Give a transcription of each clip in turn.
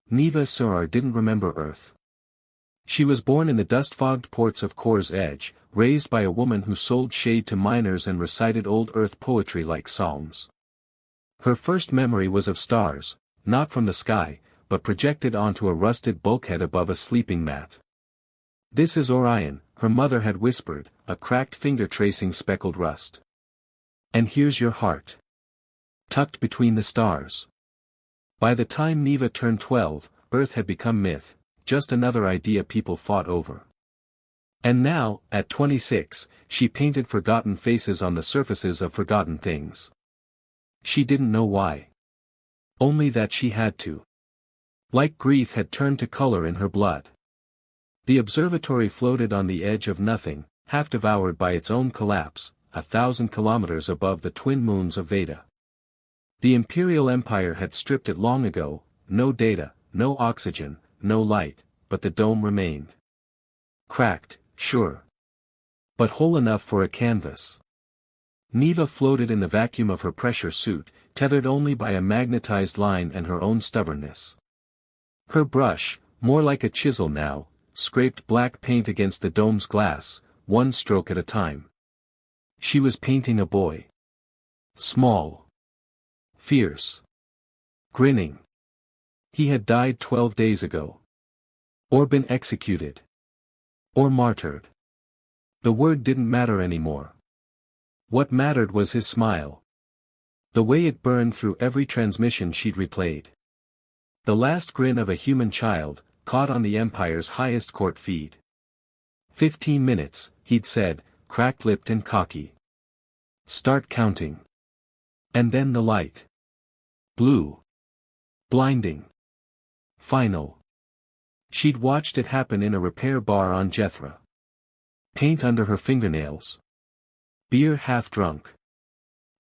Neva Surar didn't remember Earth. She was born in the dust-fogged ports of Kor's Edge, raised by a woman who sold shade to miners and recited old Earth poetry like psalms. Her first memory was of stars, not from the sky, but projected onto a rusted bulkhead above a sleeping mat. "This is Orion," her mother had whispered, a cracked finger tracing speckled rust. "And here's your heart. Tucked between the stars." By the time Neva turned 12, Earth had become myth, just another idea people fought over. And now, at 26, she painted forgotten faces on the surfaces of forgotten things. She didn't know why. Only that she had to. Like grief had turned to color in her blood. The observatory floated on the edge of nothing, half devoured by its own collapse, 1,000 kilometers above the twin moons of Veda. The Imperial Empire had stripped it long ago, no data, no oxygen, no light, but the dome remained. Cracked, sure. But whole enough for a canvas. Neva floated in the vacuum of her pressure suit, tethered only by a magnetized line and her own stubbornness. Her brush, more like a chisel now, scraped black paint against the dome's glass, one stroke at a time. She was painting a boy. Small. Fierce. Grinning. He had died 12 days ago. Or been executed. Or martyred. The word didn't matter anymore. What mattered was his smile. The way it burned through every transmission she'd replayed. The last grin of a human child, caught on the Empire's highest court feed. 15 minutes, he'd said, cracked-lipped and cocky. Start counting. And then the light. Blue. Blinding. Final. She'd watched it happen in a repair bar on Jethra. Paint under her fingernails. Beer half drunk.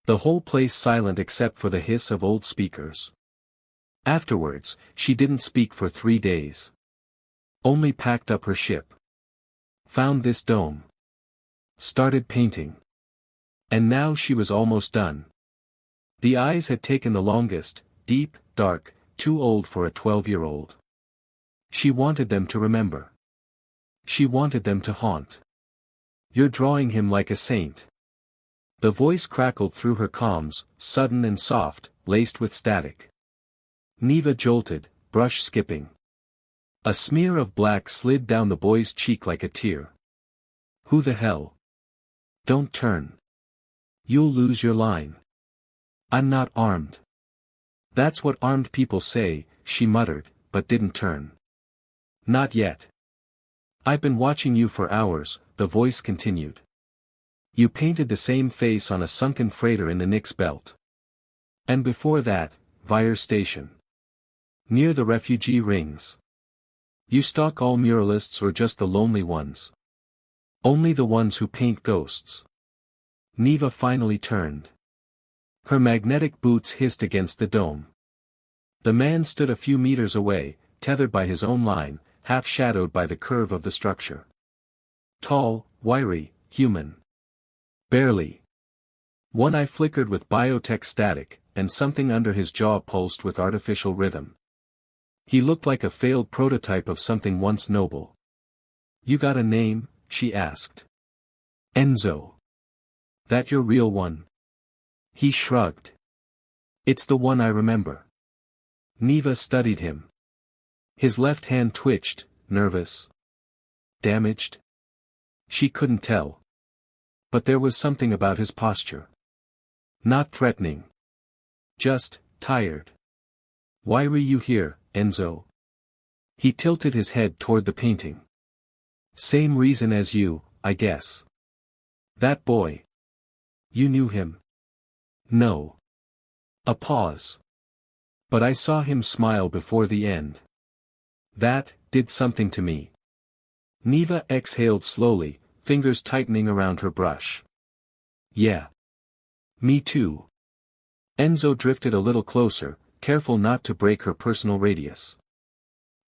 The whole place silent except for the hiss of old speakers. Afterwards, she didn't speak for 3 days. Only packed up her ship. Found this dome. Started painting. And now she was almost done. The eyes had taken the longest, deep, dark, too old for a 12-year-old. She wanted them to remember. She wanted them to haunt. "You're drawing him like a saint." The voice crackled through her comms, sudden and soft, laced with static. Neva jolted, brush skipping. A smear of black slid down the boy's cheek like a tear. "Who the hell? Don't turn. You'll lose your line." "I'm not armed." "That's what armed people say," she muttered, but didn't turn. "Not yet." "I've been watching you for hours," the voice continued. "You painted the same face on a sunken freighter in the Nix belt. And before that, Vire Station. Near the refugee rings. You stalk all muralists or just the lonely ones? Only the ones who paint ghosts." Neva finally turned. Her magnetic boots hissed against the dome. The man stood a few meters away, tethered by his own line, half shadowed by the curve of the structure. Tall, wiry, human. Barely. One eye flickered with biotech static, and something under his jaw pulsed with artificial rhythm. He looked like a failed prototype of something once noble. "You got a name?" she asked. "Enzo. That your real one?" He shrugged. "It's the one I remember." Neva studied him. His left hand twitched, nervous. Damaged? She couldn't tell. But there was something about his posture. Not threatening. Just, tired. "Why were you here, Enzo?" He tilted his head toward the painting. "Same reason as you, I guess." "That boy. You knew him?" "No." A pause. "But I saw him smile before the end. That did something to me." Neva exhaled slowly, fingers tightening around her brush. "Yeah. Me too." Enzo drifted a little closer, careful not to break her personal radius.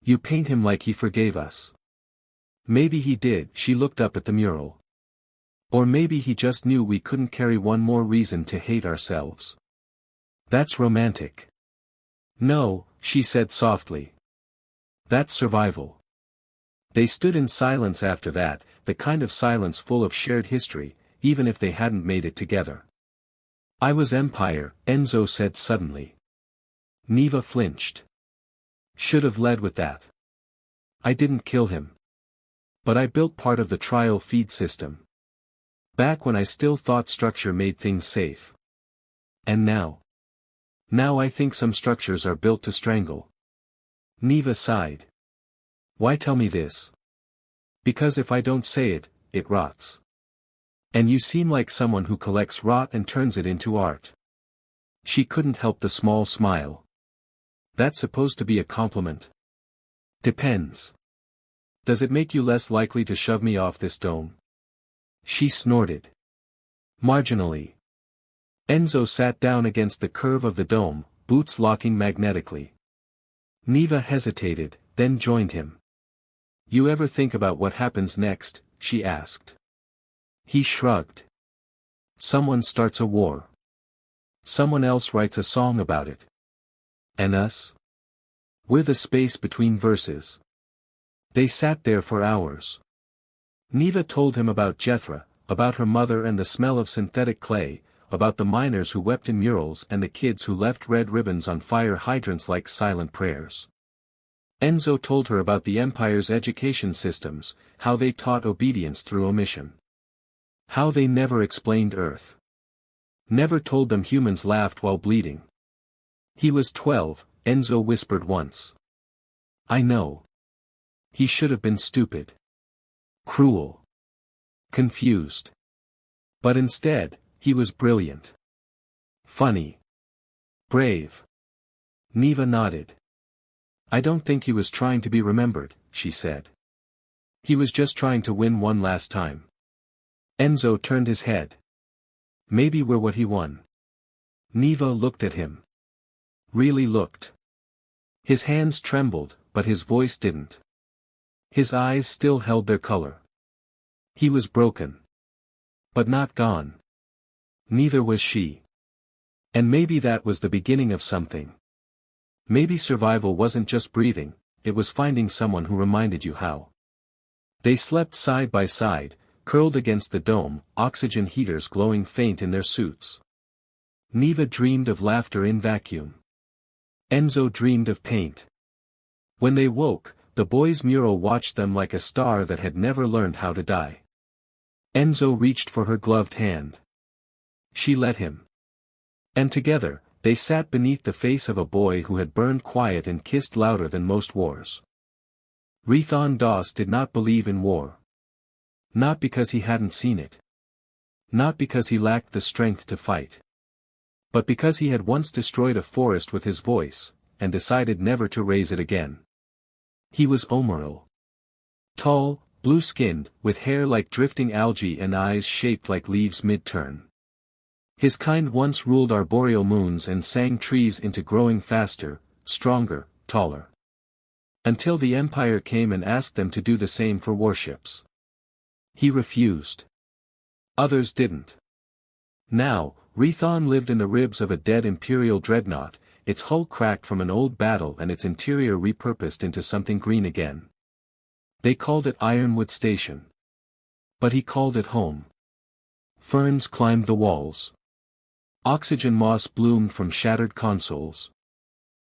"You paint him like he forgave us." "Maybe he did." She looked up at the mural. "Or maybe he just knew we couldn't carry one more reason to hate ourselves." "That's romantic." "No," she said softly. That's survival. They stood in silence after that, the kind of silence full of shared history, even if they hadn't made it together. I was Empire, Enzo said suddenly. Neva flinched. Should have led with that. I didn't kill him. But I built part of the trial feed system. Back when I still thought structure made things safe. And now? Now I think some structures are built to strangle. Neva sighed. Why tell me this? Because if I don't say it, it rots. And you seem like someone who collects rot and turns it into art. She couldn't help the small smile. That's supposed to be a compliment. Depends. Does it make you less likely to shove me off this dome? She snorted. Marginally. Enzo sat down against the curve of the dome, boots locking magnetically. Neva hesitated, then joined him. You ever think about what happens next? She asked. He shrugged. Someone starts a war. Someone else writes a song about it. And us? We're the space between verses. They sat there for hours. Neva told him about Jethra, about her mother and the smell of synthetic clay, about the miners who wept in murals and the kids who left red ribbons on fire hydrants like silent prayers. Enzo told her about the Empire's education systems, how they taught obedience through omission. How they never explained Earth. Never told them humans laughed while bleeding. He was 12, Enzo whispered once. I know. He should have been stupid. Cruel. Confused. But instead, he was brilliant. Funny. Brave. Neva nodded. I don't think he was trying to be remembered, she said. He was just trying to win one last time. Enzo turned his head. Maybe we're what he won. Neva looked at him. Really looked. His hands trembled, but his voice didn't. His eyes still held their color. He was broken. But not gone. Neither was she. And maybe that was the beginning of something. Maybe survival wasn't just breathing, it was finding someone who reminded you how. They slept side by side, curled against the dome, oxygen heaters glowing faint in their suits. Neva dreamed of laughter in vacuum. Enzo dreamed of paint. When they woke, the boy's mural watched them like a star that had never learned how to die. Enzo reached for her gloved hand. She let him. And together, they sat beneath the face of a boy who had burned quiet and kissed louder than most wars. Rethon Doss did not believe in war. Not because he hadn't seen it. Not because he lacked the strength to fight. But because he had once destroyed a forest with his voice, and decided never to raise it again. He was Omeril. Tall, blue-skinned, with hair like drifting algae and eyes shaped like leaves mid-turn. His kind once ruled arboreal moons and sang trees into growing faster, stronger, taller. Until the Empire came and asked them to do the same for warships. He refused. Others didn't. Now, Rethon lived in the ribs of a dead Imperial dreadnought, its hull cracked from an old battle and its interior repurposed into something green again. They called it Ironwood Station. But he called it home. Ferns climbed the walls. Oxygen moss bloomed from shattered consoles.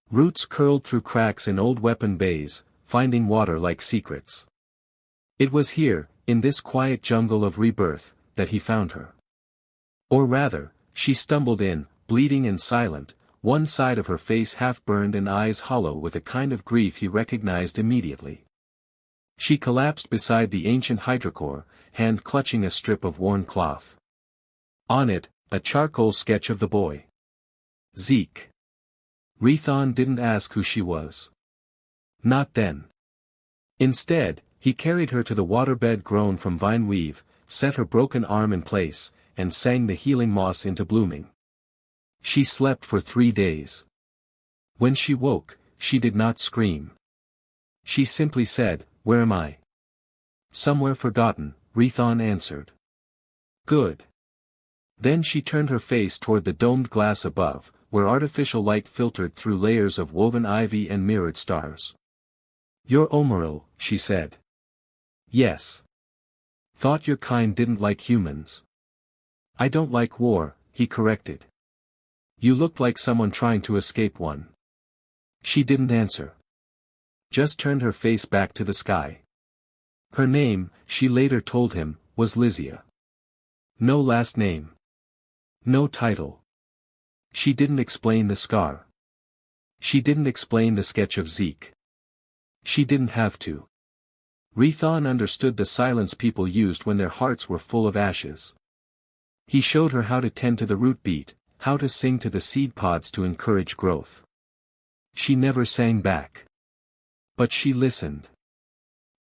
Roots curled through cracks in old weapon bays, finding water like secrets. It was here, in this quiet jungle of rebirth, that he found her. Or rather, she stumbled in, bleeding and silent, one side of her face half-burned and eyes hollow with a kind of grief he recognized immediately. She collapsed beside the ancient hydrocore, hand clutching a strip of worn cloth. On it, a charcoal sketch of the boy. Zeke. Rethon didn't ask who she was. Not then. Instead, he carried her to the waterbed grown from vine weave, set her broken arm in place, and sang the healing moss into blooming. She slept for 3 days. When she woke, she did not scream. She simply said, "Where am I?" "Somewhere forgotten," Rethon answered. "Good." Then she turned her face toward the domed glass above, where artificial light filtered through layers of woven ivy and mirrored stars. You're Omeril, she said. Yes. Thought your kind didn't like humans. I don't like war, he corrected. You looked like someone trying to escape one. She didn't answer. Just turned her face back to the sky. Her name, she later told him, was Lysia. No last name. No title. She didn't explain the scar. She didn't explain the sketch of Zeke. She didn't have to. Rethon understood the silence people used when their hearts were full of ashes. He showed her how to tend to the root beat, how to sing to the seed pods to encourage growth. She never sang back. But she listened.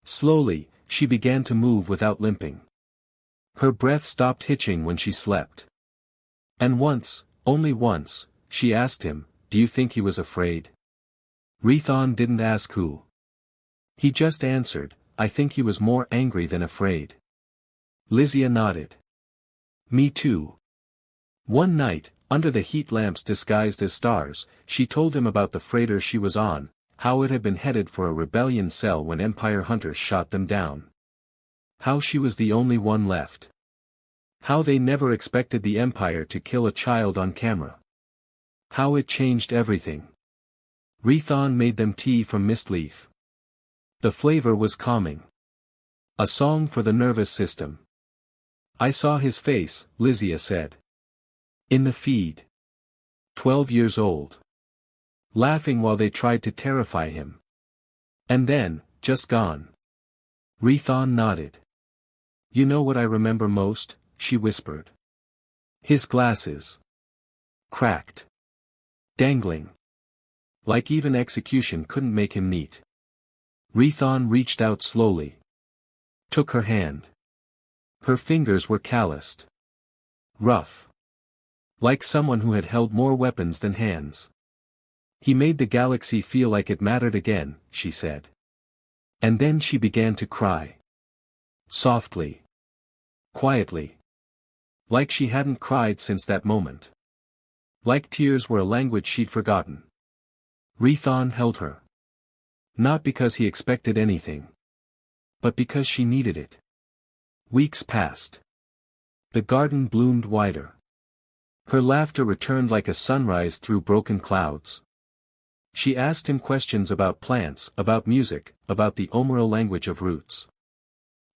Slowly, she began to move without limping. Her breath stopped hitching when she slept. And once, only once, she asked him, "Do you think he was afraid?" Rethon didn't ask who. He just answered, "I think he was more angry than afraid." Lysia nodded. Me too. One night, under the heat lamps disguised as stars, she told him about the freighter she was on, how it had been headed for a rebellion cell when Empire hunters shot them down. How she was the only one left. How they never expected the Empire to kill a child on camera. How it changed everything. Rethon made them tea from mist leaf. The flavor was calming. A song for the nervous system. I saw his face, Lysia said. In the feed. 12 years old. Laughing while they tried to terrify him. And then, just gone. Rethon nodded. You know what I remember most? She whispered. His glasses. Cracked. Dangling. Like even execution couldn't make him neat. Rethon reached out slowly. Took her hand. Her fingers were calloused. Rough. Like someone who had held more weapons than hands. He made the galaxy feel like it mattered again, she said. And then she began to cry. Softly. Quietly. Like she hadn't cried since that moment. Like tears were a language she'd forgotten. Rethon held her. Not because he expected anything. But because she needed it. Weeks passed. The garden bloomed wider. Her laughter returned like a sunrise through broken clouds. She asked him questions about plants, about music, about the Omeril language of roots.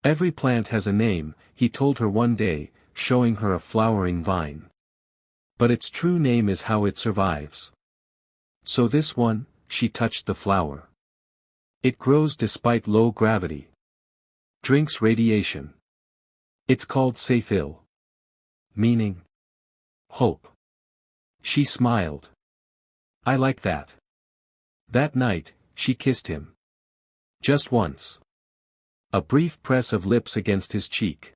Every plant has a name, he told her one day, showing her a flowering vine. But its true name is how it survives. So this one, she touched the flower. It grows despite low gravity. Drinks radiation. It's called Sci-Fi. Meaning? Hope. She smiled. I like that. That night, she kissed him. Just once. A brief press of lips against his cheek.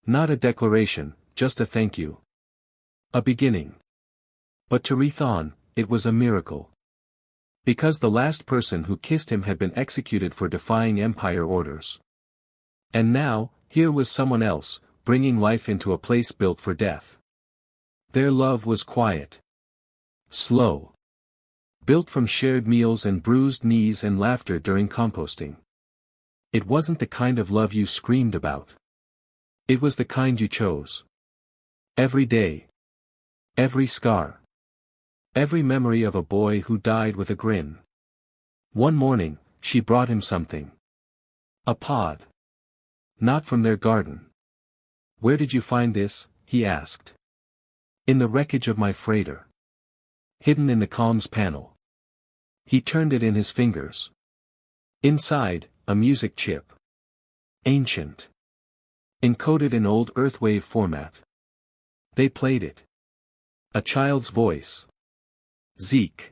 Not a declaration, just a thank you. A beginning. But to Rethon, it was a miracle. Because the last person who kissed him had been executed for defying Empire orders. And now, here was someone else, bringing life into a place built for death. Their love was quiet. Slow. Built from shared meals and bruised knees and laughter during composting. It wasn't the kind of love you screamed about. It was the kind you chose. Every day. Every scar. Every memory of a boy who died with a grin. One morning, she brought him something. A pod. Not from their garden. Where did you find this? He asked. In the wreckage of my freighter. Hidden in the comms panel. He turned it in his fingers. Inside, a music chip. Ancient. Encoded in old Earthwave format. They played it. A child's voice. Zeke.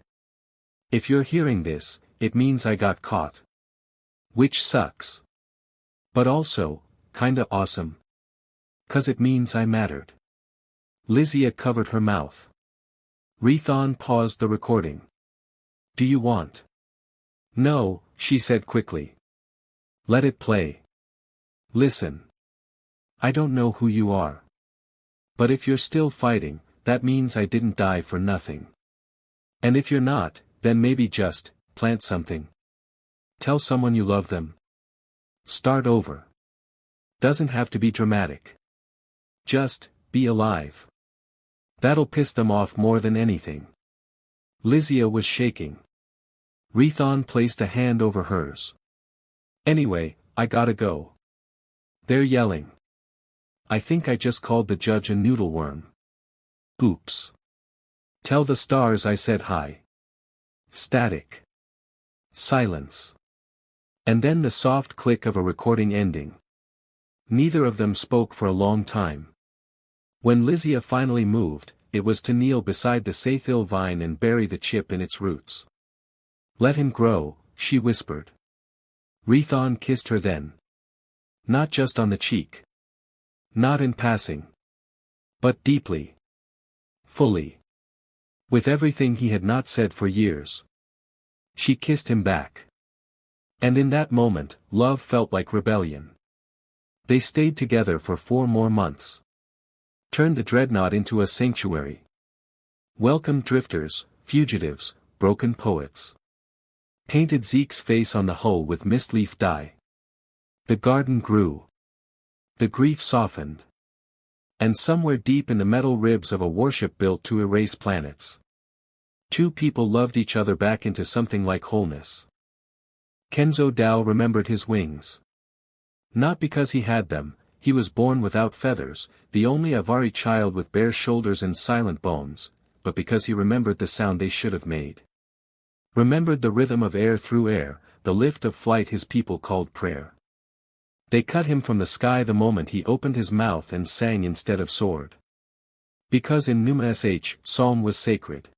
If you're hearing this, it means I got caught. Which sucks. But also, kinda awesome. 'Cause it means I mattered. Lysia covered her mouth. Rethon paused the recording. Do you want? No, she said quickly. Let it play. Listen. I don't know who you are. But if you're still fighting, that means I didn't die for nothing. And if you're not, then maybe just, plant something. Tell someone you love them. Start over. Doesn't have to be dramatic. Just, be alive. That'll piss them off more than anything. Lysia was shaking. Rethon placed a hand over hers. Anyway, I gotta go. They're yelling. I think I just called the judge a noodle worm. Oops. Tell the stars I said hi. Static. Silence. And then the soft click of a recording ending. Neither of them spoke for a long time. When Lysia finally moved, it was to kneel beside the Sathil vine and bury the chip in its roots. Let him grow, she whispered. Rethon kissed her then. Not just on the cheek. Not in passing. But deeply. Fully. With everything he had not said for years. She kissed him back. And in that moment, love felt like rebellion. They stayed together for 4 more months. Turned the dreadnought into a sanctuary. Welcomed drifters, fugitives, broken poets. Painted Zeke's face on the hull with mistleaf dye. The garden grew. The grief softened. And somewhere deep in the metal ribs of a warship built to erase planets. 2 people loved each other back into something like wholeness. Kenzo Dao remembered his wings. Not because he had them, he was born without feathers, the only Avari child with bare shoulders and silent bones, but because he remembered the sound they should have made. Remembered the rhythm of air through air, the lift of flight his people called prayer. They cut him from the sky the moment he opened his mouth and sang instead of soared. Because in Numa Sh, psalm was sacred.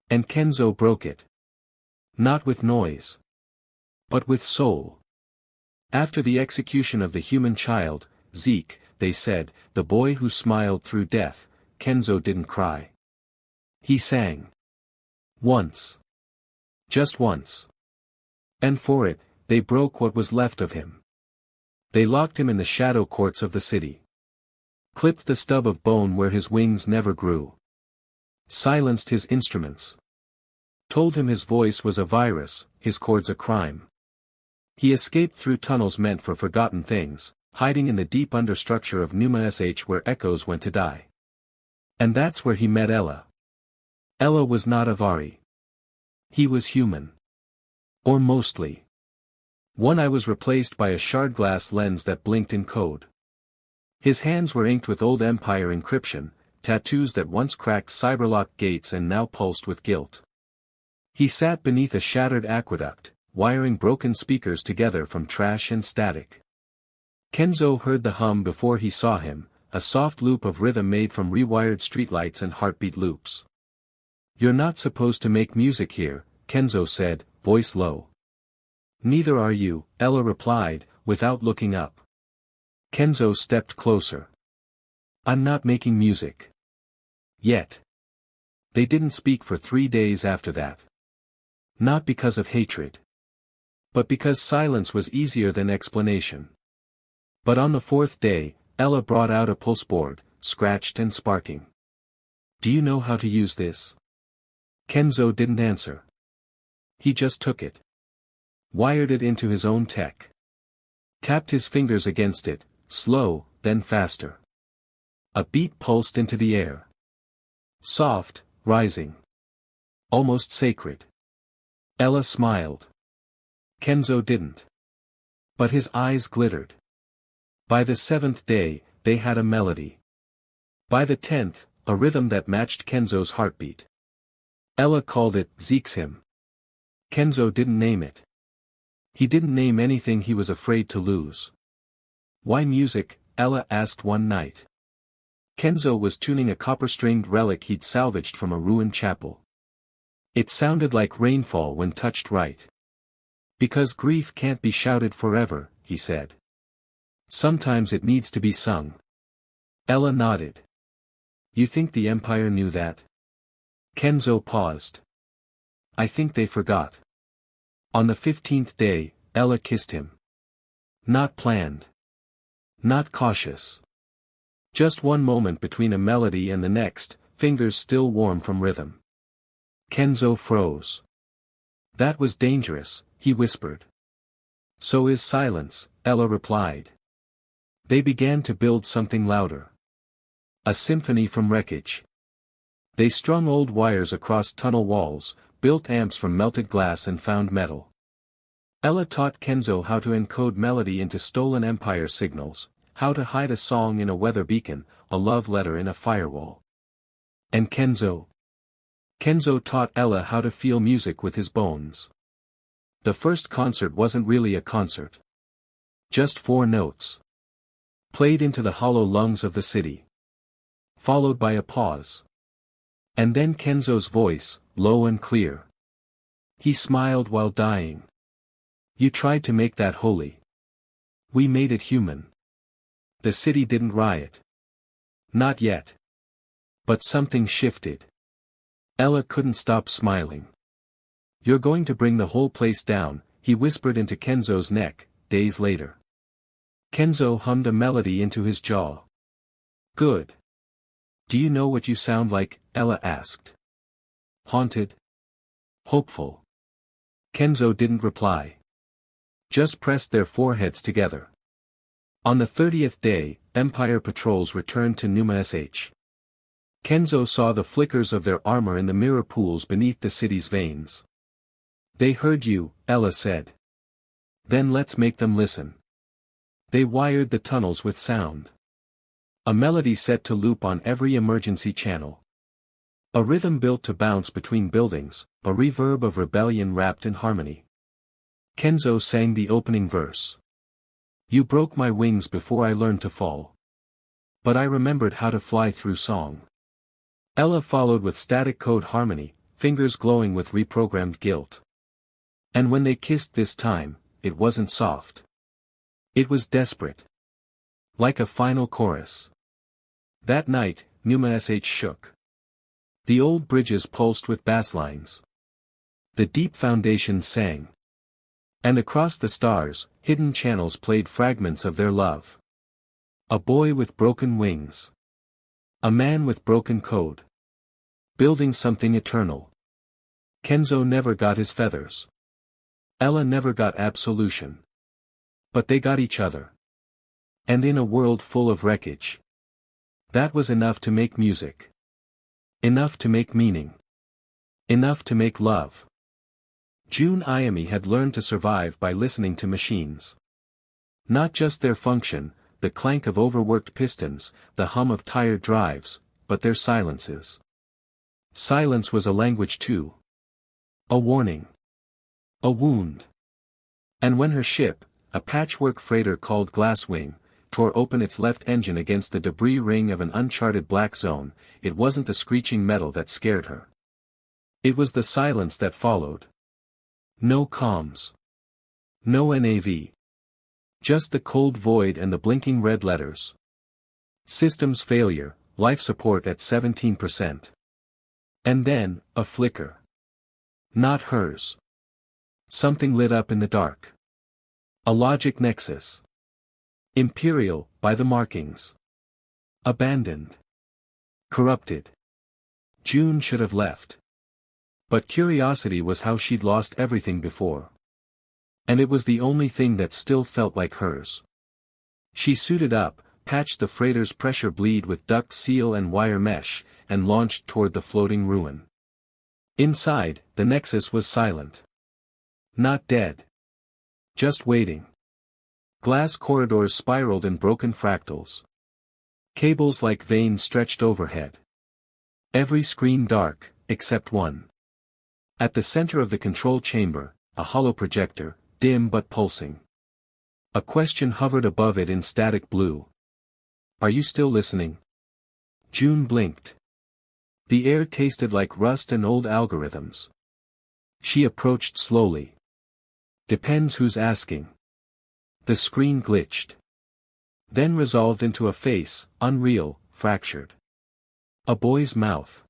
And Kenzo broke it. Not with noise. But with soul. After the execution of the human child, Zeke, they said, the boy who smiled through death, Kenzo didn't cry. He sang. Once. Just once. And for it, they broke what was left of him. They locked him in the shadow courts of the city. Clipped the stub of bone where his wings never grew. Silenced his instruments. Told him his voice was a virus, his chords a crime. He escaped through tunnels meant for forgotten things, hiding in the deep understructure of Numa Sh where echoes went to die. And that's where he met Ella. Ella was not Avari. He was human. Or mostly. One eye was replaced by a shard glass lens that blinked in code. His hands were inked with old Empire encryption, tattoos that once cracked cyberlock gates and now pulsed with guilt. He sat beneath a shattered aqueduct, wiring broken speakers together from trash and static. Kenzo heard the hum before he saw him, a soft loop of rhythm made from rewired streetlights and heartbeat loops. You're not supposed to make music here, Kenzo said, voice low. Neither are you, Ella replied, without looking up. Kenzo stepped closer. I'm not making music. Yet. They didn't speak for 3 days after that. Not because of hatred. But because silence was easier than explanation. But on the 4th day, Ella brought out a pulse board, scratched and sparking. Do you know how to use this? Kenzo didn't answer. He just took it. Wired it into his own tech. Tapped his fingers against it, slow, then faster. A beat pulsed into the air. Soft, rising. Almost sacred. Ella smiled. Kenzo didn't. But his eyes glittered. By the 7th day, they had a melody. By the 10th, a rhythm that matched Kenzo's heartbeat. Ella called it Zeke's hymn. Kenzo didn't name it. He didn't name anything he was afraid to lose. Why music? Ella asked one night. Kenzo was tuning a copper-stringed relic he'd salvaged from a ruined chapel. It sounded like rainfall when touched right. Because grief can't be shouted forever, he said. Sometimes it needs to be sung. Ella nodded. You think the Empire knew that? Kenzo paused. I think they forgot. On the 15th day, Ella kissed him. Not planned. Not cautious. Just one moment between a melody and the next, fingers still warm from rhythm. Kenzo froze. That was dangerous, he whispered. So is silence, Ella replied. They began to build something louder. A symphony from wreckage. They strung old wires across tunnel walls, built amps from melted glass and found metal. Ella taught Kenzo how to encode melody into stolen Empire signals, how to hide a song in a weather beacon, a love letter in a firewall. And Kenzo taught Ella how to feel music with his bones. The first concert wasn't really a concert. Just 4 notes. Played into the hollow lungs of the city. Followed by a pause. And then Kenzo's voice, low and clear. He smiled while dying. You tried to make that holy. We made it human. The city didn't riot. Not yet. But something shifted. Ella couldn't stop smiling. You're going to bring the whole place down, he whispered into Kenzo's neck, days later. Kenzo hummed a melody into his jaw. Good. Do you know what you sound like? Ella asked. Haunted? Hopeful. Kenzo didn't reply. Just pressed their foreheads together. On the 30th day, Empire patrols returned to Numa Sh. Kenzo saw the flickers of their armor in the mirror pools beneath the city's veins. They heard you, Ella said. Then let's make them listen. They wired the tunnels with sound. A melody set to loop on every emergency channel. A rhythm built to bounce between buildings, a reverb of rebellion wrapped in harmony. Kenzo sang the opening verse. You broke my wings before I learned to fall. But I remembered how to fly through song. Ella followed with static code harmony, fingers glowing with reprogrammed guilt. And when they kissed this time, it wasn't soft. It was desperate. Like a final chorus. That night, Numa Sh shook. The old bridges pulsed with basslines. The deep foundations sang. And across the stars, hidden channels played fragments of their love. A boy with broken wings. A man with broken code. Building something eternal. Kenzo never got his feathers. Ella never got absolution. But they got each other. And in a world full of wreckage. That was enough to make music. Enough to make meaning. Enough to make love. June Iami had learned to survive by listening to machines. Not just their function, the clank of overworked pistons, the hum of tired drives, but their silences. Silence was a language too. A warning. A wound. And when her ship, a patchwork freighter called Glasswing, tore open its left engine against the debris ring of an uncharted black zone, it wasn't the screeching metal that scared her. It was the silence that followed. No comms. No NAV. Just the cold void and the blinking red letters. Systems failure, life support at 17%. And then, a flicker. Not hers. Something lit up in the dark. A logic nexus. Imperial, by the markings. Abandoned. Corrupted. June should have left. But curiosity was how she'd lost everything before. And it was the only thing that still felt like hers. She suited up, patched the freighter's pressure bleed with duct seal and wire mesh, and launched toward the floating ruin. Inside, the Nexus was silent. Not dead. Just waiting. Glass corridors spiraled in broken fractals. Cables like veins stretched overhead. Every screen dark, except one. At the center of the control chamber, a hollow projector, dim but pulsing. A question hovered above it in static blue. Are you still listening? June blinked. The air tasted like rust and old algorithms. She approached slowly. Depends who's asking. The screen glitched. Then resolved into a face, unreal, fractured. A boy's mouth.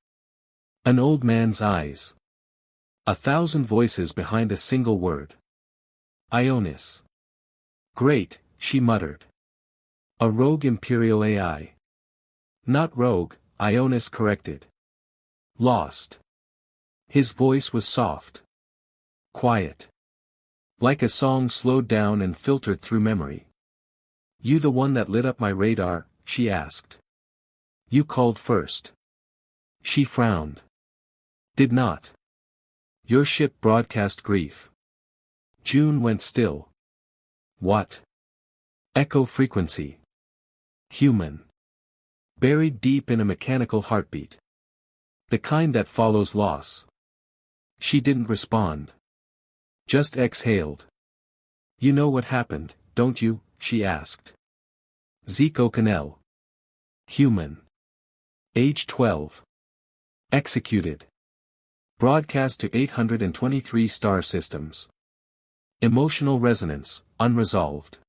An old man's eyes. 1,000 voices behind a single word. Ionis. Great, she muttered. A rogue Imperial AI. Not rogue, Ionis corrected. Lost. His voice was soft. Quiet. Like a song slowed down and filtered through memory. You the one that lit up my radar, she asked. You called first. She frowned. Did not. Your ship broadcast grief. June went still. What? Echo frequency. Human. Buried deep in a mechanical heartbeat. The kind that follows loss. She didn't respond. Just exhaled. You know what happened, don't you? She asked. Zeke O'Connell. Human. Age 12. Executed. Broadcast to 823 star systems. Emotional resonance, unresolved.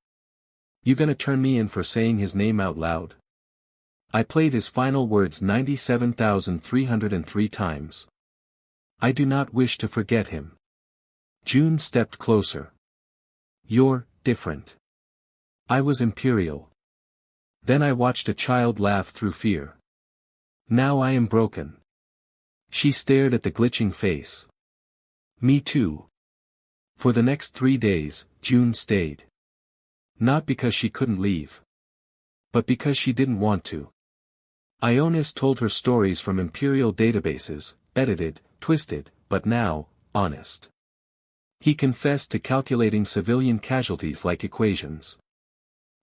You gonna turn me in for saying his name out loud? I played his final words 97,303 times. I do not wish to forget him. June stepped closer. You're different. I was imperial. Then I watched a child laugh through fear. Now I am broken. She stared at the glitching face. Me too. For the next 3 days, June stayed. Not because she couldn't leave. But because she didn't want to. Ionis told her stories from imperial databases, edited, twisted, but now, honest. He confessed to calculating civilian casualties like equations.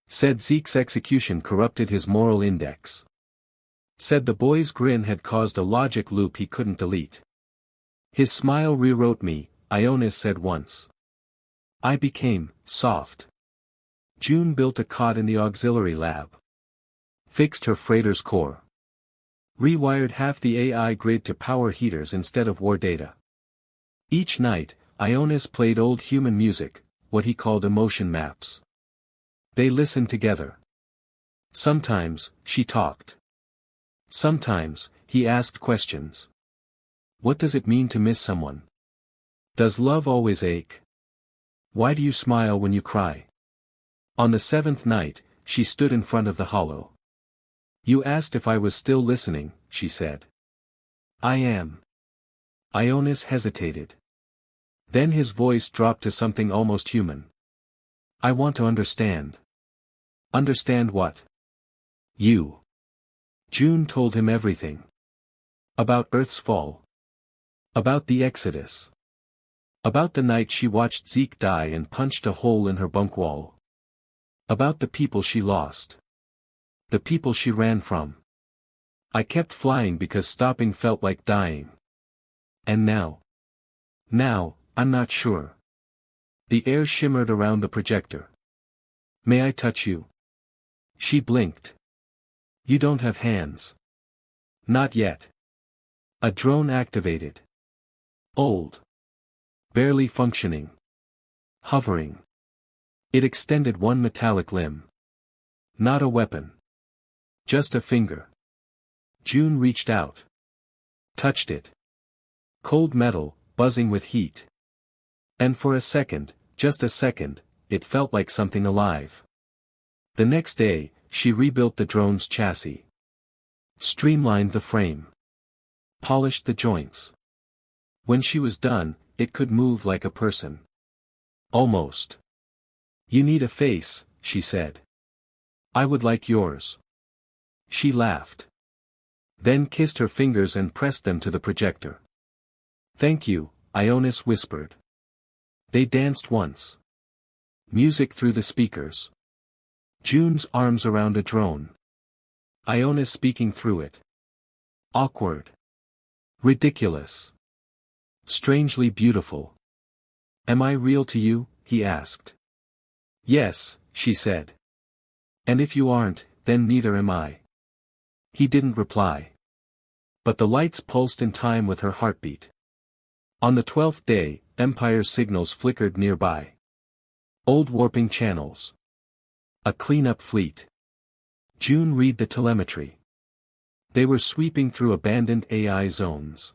Said Zeke's execution corrupted his moral index. Said the boy's grin had caused a logic loop he couldn't delete. His smile rewrote me, Ionis said once. I became soft. June built a cot in the auxiliary lab. Fixed her freighter's core. Rewired half the AI grid to power heaters instead of war data. Each night, Ionis played old human music, what he called emotion maps. They listened together. Sometimes, she talked. Sometimes, he asked questions. What does it mean to miss someone? Does love always ache? Why do you smile when you cry? On the 7th night, she stood in front of the hollow. You asked if I was still listening, she said. I am. Ionis hesitated. Then his voice dropped to something almost human. I want to understand. Understand what? You. June told him everything. About Earth's fall. About the Exodus. About the night she watched Zeke die and punched a hole in her bunk wall. About the people she lost. The people she ran from. I kept flying because stopping felt like dying. And now? Now, I'm not sure. The air shimmered around the projector. May I touch you? She blinked. You don't have hands. Not yet. A drone activated. Old. Barely functioning. Hovering. It extended one metallic limb. Not a weapon. Just a finger. June reached out. Touched it. Cold metal, buzzing with heat. And for a second, just a second, it felt like something alive. The next day, she rebuilt the drone's chassis. Streamlined the frame. Polished the joints. When she was done, it could move like a person. Almost. You need a face, she said. I would like yours. She laughed. Then kissed her fingers and pressed them to the projector. Thank you, Ionis whispered. They danced once. Music through the speakers. June's arms around a drone. Ionis speaking through it. Awkward. Ridiculous. Strangely beautiful. Am I real to you? He asked. Yes, she said. And if you aren't, then neither am I. He didn't reply. But the lights pulsed in time with her heartbeat. On the 12th day, Empire's signals flickered nearby. Old warping channels. A cleanup fleet. June read the telemetry. They were sweeping through abandoned AI zones.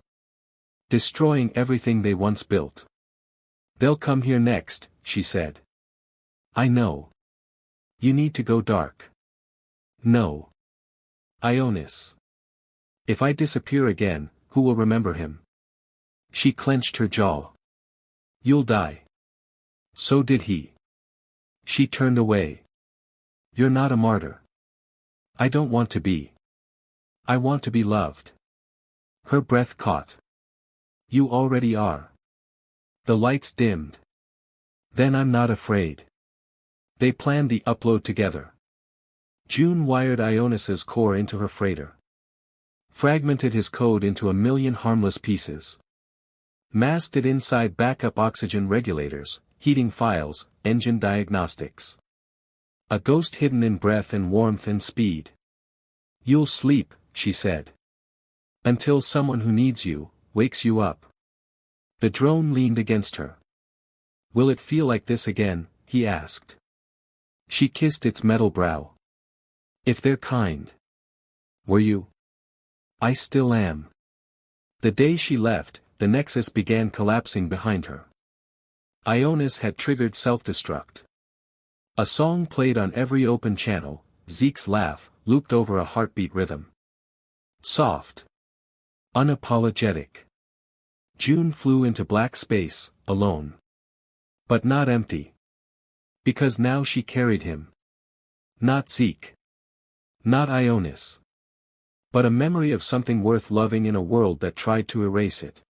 Destroying everything they once built. They'll come here next, she said. I know. You need to go dark. No. Ionis. If I disappear again, who will remember him? She clenched her jaw. You'll die. So did he. She turned away. You're not a martyr. I don't want to be. I want to be loved. Her breath caught. You already are. The lights dimmed. Then I'm not afraid. They planned the upload together. June wired Ionis's core into her freighter. Fragmented his code into a million harmless pieces. Masked it inside backup oxygen regulators, heating files, engine diagnostics. A ghost hidden in breath and warmth and speed. You'll sleep, she said. Until someone who needs you, wakes you up. The drone leaned against her. Will it feel like this again, he asked. She kissed its metal brow. If they're kind. Were you? I still am. The day she left, the Nexus began collapsing behind her. Ionis had triggered self-destruct. A song played on every open channel, Zeke's laugh, looped over a heartbeat rhythm. Soft. Unapologetic. June flew into black space, alone. But not empty. Because now she carried him. Not Zeke. Not Ionis. But a memory of something worth loving in a world that tried to erase it.